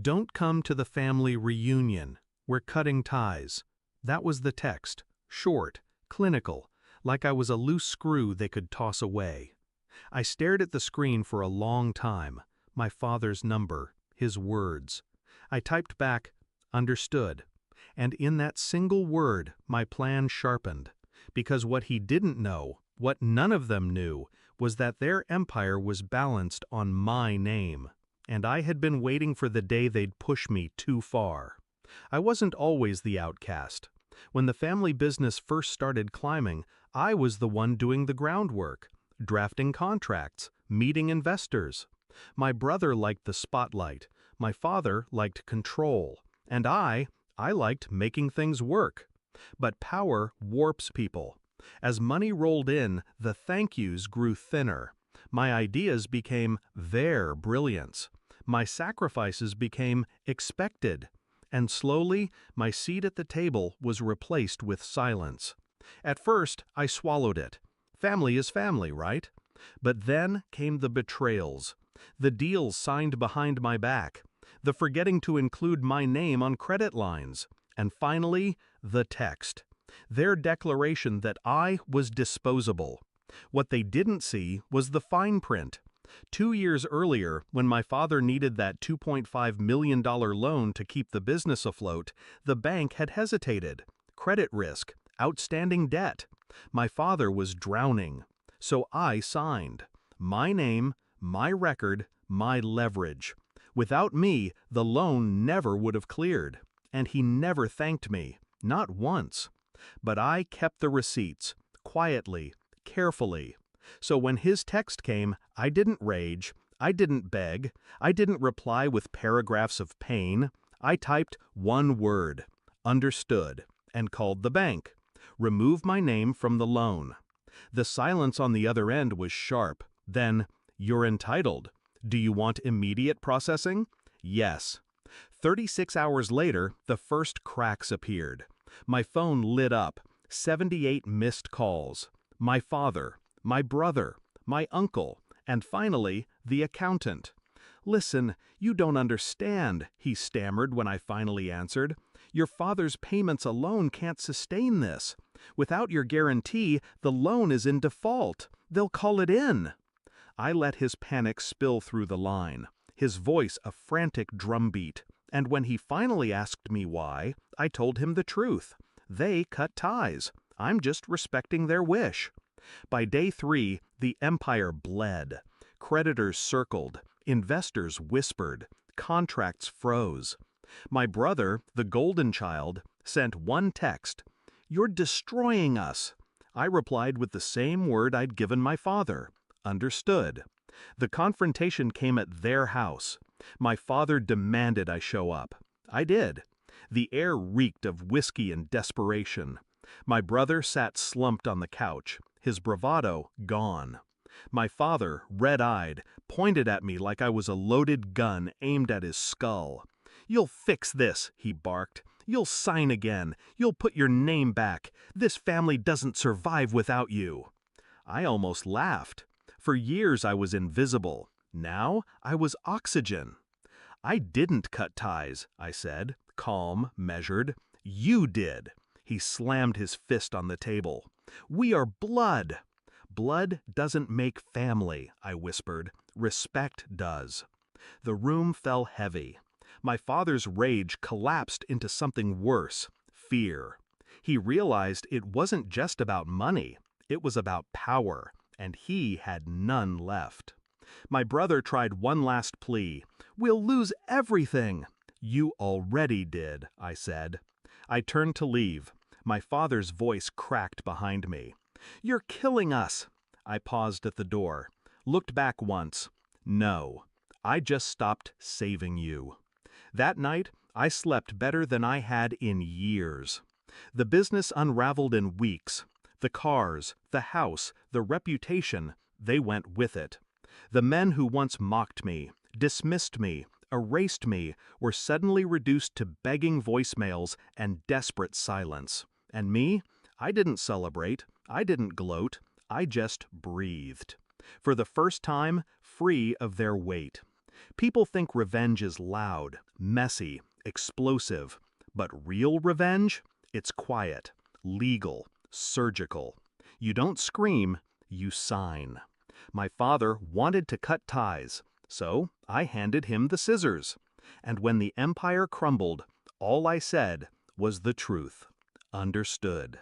Don't come to the family reunion. We're cutting ties. That was the text. Short, clinical, like I was a loose screw they could toss away. I stared at the screen for a long time. My father's number, his words. I typed back, understood. And in that single word, my plan sharpened. Because what he didn't know, what none of them knew, was that their empire was balanced on my name. And I had been waiting for the day they'd push me too far. I wasn't always the outcast. When the family business first started climbing, I was the one doing the groundwork, drafting contracts, meeting investors. My brother liked the spotlight, my father liked control, and I liked making things work. But power warps people. As money rolled in, the thank yous grew thinner. My ideas became their brilliance. My sacrifices became expected. And slowly, my seat at the table was replaced with silence. At first, I swallowed it. Family is family, right? But then came the betrayals, the deals signed behind my back, the forgetting to include my name on credit lines, and finally, the text. Their declaration that I was disposable. What they didn't see was the fine print. 2 years earlier, when my father needed that $2.5 million loan to keep the business afloat, the bank had hesitated. Credit risk, outstanding debt. My father was drowning. So I signed. My name, my record, my leverage. Without me, the loan never would have cleared. And he never thanked me, not once. But I kept the receipts, quietly, carefully. So when his text came, I didn't rage, I didn't beg, I didn't reply with paragraphs of pain. I typed one word, understood, and called the bank. Remove my name from the loan. The silence on the other end was sharp. Then, you're entitled. Do you want immediate processing? Yes. 36 hours later, the first cracks appeared. My phone lit up, 78 missed calls. My father, my brother, my uncle, and finally, the accountant. "Listen, you don't understand," he stammered when I finally answered. "Your father's payments alone can't sustain this. Without your guarantee, the loan is in default. They'll call it in." I let his panic spill through the line, his voice a frantic drumbeat. And when he finally asked me why, I told him the truth. They cut ties. I'm just respecting their wish. By day 3, the empire bled. Creditors circled. Investors whispered. Contracts froze. My brother, the golden child, sent one text. "You're destroying us." I replied with the same word I'd given my father. Understood. The confrontation came at their house. My father demanded I show up. I did. The air reeked of whiskey and desperation. My brother sat slumped on the couch, his bravado gone. My father, red-eyed, pointed at me like I was a loaded gun aimed at his skull. "You'll fix this," he barked. "You'll sign again. You'll put your name back. This family doesn't survive without you." I almost laughed. For years I was invisible. Now I was oxygen. "I didn't cut ties," I said, calm, measured. "You did." He slammed his fist on the table. "We are blood." "Blood doesn't make family," I whispered. "Respect does." The room fell heavy. My father's rage collapsed into something worse, fear. He realized it wasn't just about money. It was about power, and he had none left. My brother tried one last plea. "We'll lose everything." "You already did," I said. I turned to leave. My father's voice cracked behind me. "You're killing us." I paused at the door, looked back once. No, I just stopped saving you. That night, I slept better than I had in years. The business unraveled in weeks. The cars, the house, the reputation, they went with it. The men who once mocked me, dismissed me, erased me, were suddenly reduced to begging voicemails and desperate silence. And me? I didn't celebrate. I didn't gloat. I just breathed. For the first time, free of their weight. People think revenge is loud, messy, explosive. But real revenge? It's quiet, legal, surgical. You don't scream, you sign. My father wanted to cut ties, so I handed him the scissors. And when the empire crumbled, all I said was the truth. Understood.